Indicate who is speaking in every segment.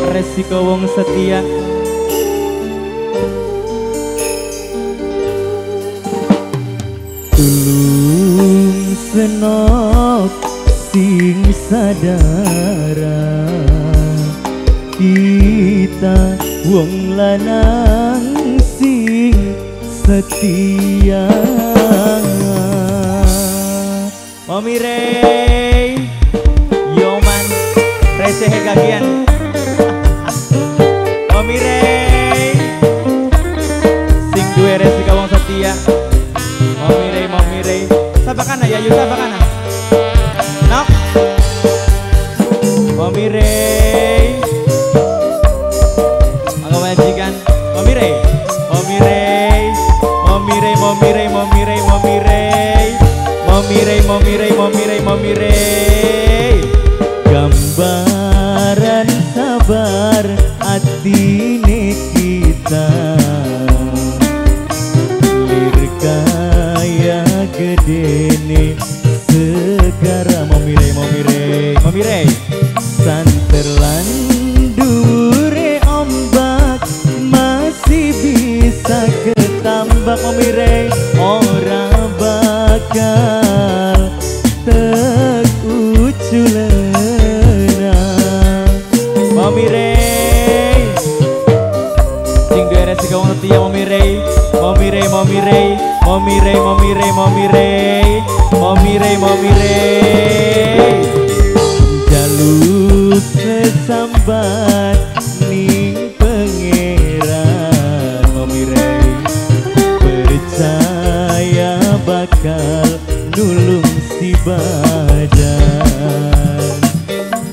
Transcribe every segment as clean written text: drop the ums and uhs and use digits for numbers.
Speaker 1: resiko wong setia. Tulung senok sing sadara, kita wong lanang sing setia. Mami Rey, Yoman, receh kagian. Mami Rey, sing duwe resiko wong setia. Mami Rey, sabakan ya, yuk sabakan. Nok, Mami Rey, aku majikan. Mami Rey, Mami Rey, Mami Rey, Mami Rey, Mami Rey, Mami Rey, Mami Rey, Mami Rey, Mami Rey, Mami Rey. Gambaran sabar atine kita, lirkaya gedene segara. Mami Rey, Mami Rey, Mami Rey. Santerlan dure ombak masih bisa ketambak. Mami Rey, ora bakal tekuculena. Mami Rey, sing duwe resiko wong setia. Mami Rey, Mami Rey, Mami Rey, Mami Rey, Mami Rey, Mami Rey, Mami Rey, Mami Rey. Jaluk sesambat ning pangeran. Mami Rey, percaya bakal nulung si badan.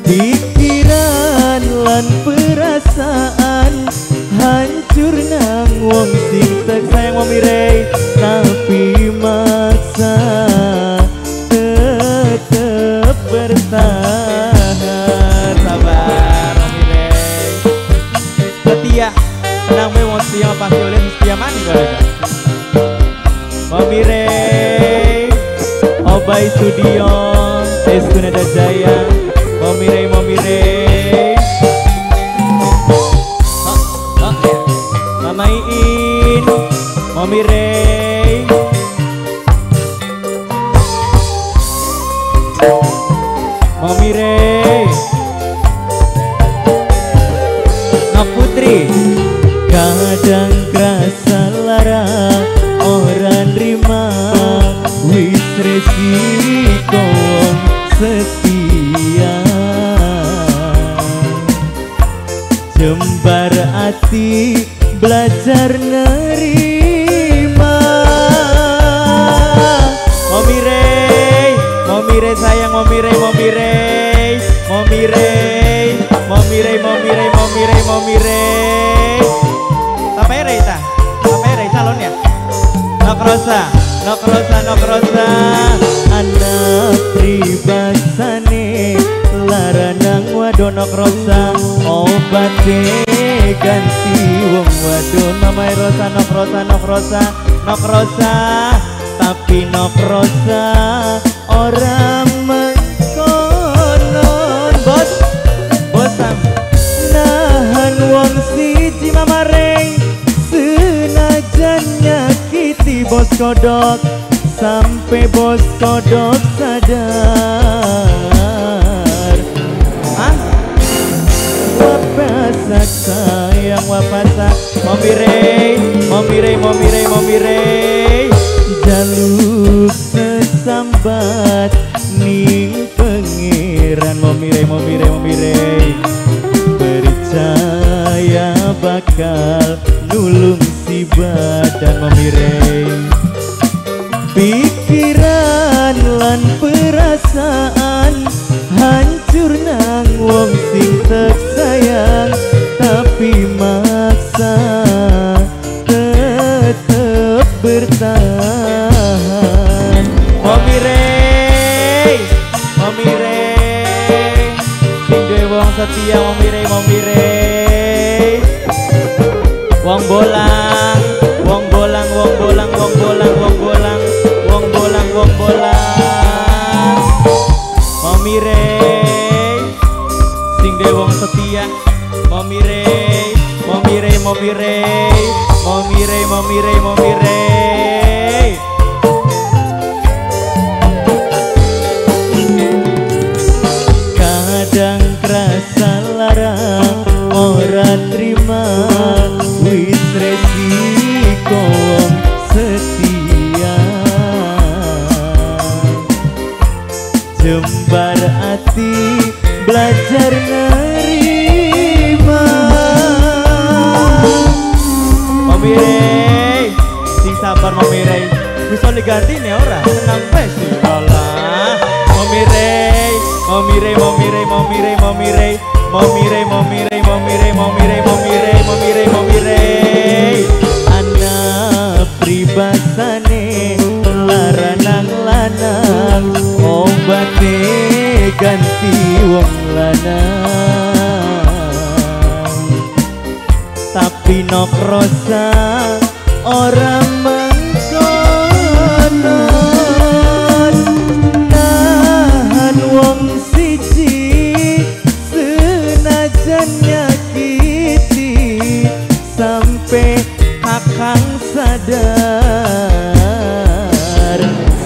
Speaker 1: Pikiran lan perasaan hancur nang wong sing sayang. Mami Rey, tapi maksa tetep bertahan. Sabar Mami Rey, setia nang me wong setia pasti oleh setia mani mereka. Mami Rey, Obay Studio, Estunada Jaya. Mami Rey, Mami Rey. Mama Iin, Mami Rey. Mami Rey. Nok Putri. Kadang kerasa lara orang rima, wis resiko wong setia. Jembar ati belajar nerima. Mami Rey, Mami Rey sayang. Mami Rey, Mami Rey, Mami Rey, Mami Rey, Mami Rey, Mami Rey, Mami Rey. Sampai Rey ta, sampai Rey salon ya. Nok Rosa, Nok Rosa, Nok Rosa. Anak pribasane laranang wadon. Nok Rosa, obate ganti wong wadon. Mama Rosa, Nok Rosa, Nok Rosa, Nok Rosa. Tapi Nok Rosa orang mengkonon. Bos, bosam nahan wong siji. Mama Rey, senajan nyakiti bos kodok, sampai bos kodok sadar. Wapasak sayang, wapasak. Mami Rey, Mami Rey, Mami Rey, Mami Rey. Jaluk sesambat ning pangeran. Mami Rey, Mami Rey, Mami Rey. Percaya bakal nulung si badan. Mami Rey. Pikiran lan perasaan hancur nang wong sing tersayang, tapi maksa tetep bertahan. Mami Rey, Mami Rey, sing duwe wong setia. Mami Rey, Mami Rey. Wong bolang, wong bolang, wong bolang, wong bolang, wong bolang, wong bolang, wong bolang. Mami Rey, sing duwe wong setia. Momirei, momirei, momirei, momirei, momirei, momirei. Kadang kerasa lara ora terima wis resiko wong setia. Jembar hati belajar nerima. Momirei, sing sabar momirei. Bisa diganti nih ora? Sampai sih Allah. Momirei, momirei, momirei, momirei, momirei, momirei, momirei, momirei, momirei, momirei, momirei, momirei. Anak pribasane laranang lanang obate ganti wong lanang. Tapi nok rosa orang mengkonon nahan wong siji senajan nyakiti sampai kakang sadar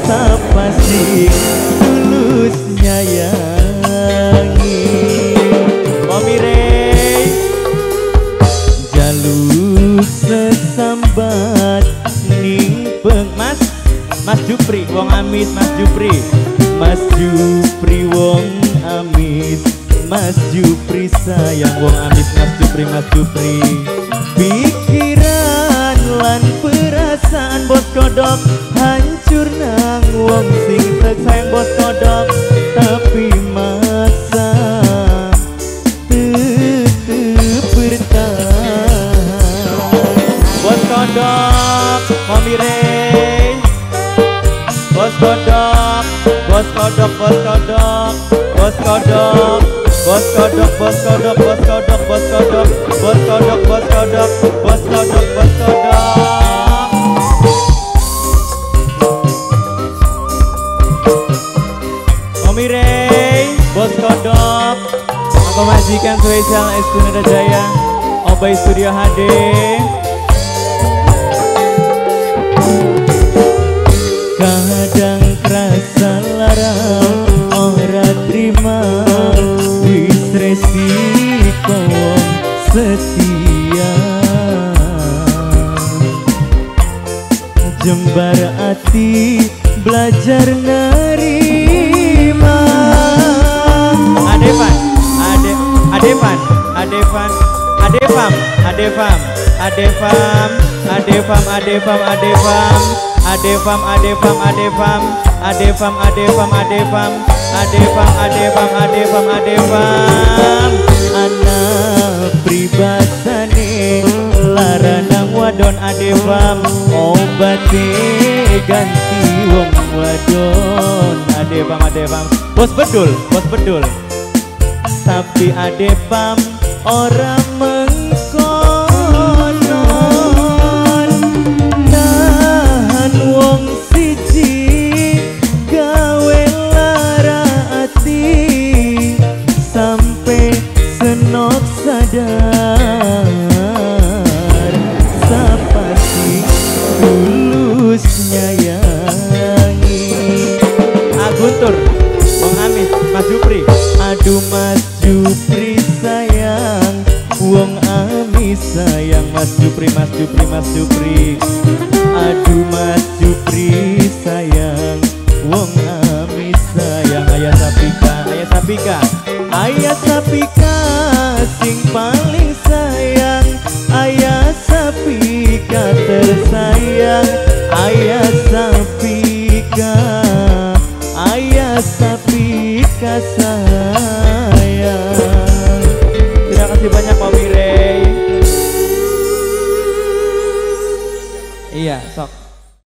Speaker 1: sapa sing tulus nyayangi. Momirei jaluk sesambat ning Mas Jupri wong amis, Mas Jupri, Mas Jupri wong amis, Mas Jupri sayang wong amis, Mas Jupri, Mas Jupri. Pikiran lan perasaan bos kodok hancur nang wong sing sayang bos kodok, tapi masa tetep bertahan. Bos kodok momirei, bos kodok, bos kodok, bos kodok, bos kodok, bos kodok, bos kodok, bos kodok, bos kodok, bos kodok, bos kodok, bos kodok, bos kodok. Momirei, bos kodok, aku majikan spesial Estunada Jaya, Obay Studio HD. Kadang kerasa lara ora terima wis resiko wong setia. Jembar hati belajar nerima. Adevan, Adevan, Adevan, Adefam, Adefam, Adefam, Adefam, Adefam, Adefam, Adefam, Adefam, Adefam, Adefam, Adefam, Adefam, Adefam, Adefam, Adefam, Adefam. Anak pribasane laranang wadon Adefam obate ganti wong wadon. Adefam, Adefam, bos bedul, bos bedul. Tapi Adefam orang mengkonon nahan wong siji gawe lara ati sampai senok sadar sapa sing tulus nyayangi. Guntur, Bang Amis, Mas Jupri. Aduh Mas Jupri sayang wong amis sayang, Mas Jupri, Mas Jupri, Mas Jupri. Aduh Mas Jupri sayang wong amis sayang. Ayah Sapika, Ayah Sapika, Ayah Sapika sing paling sayang. Ayah Sapika tersayang. Ayah Sapika, Ayah Sapika sayang. Terima kasih banyak Momirei. Iya, sok.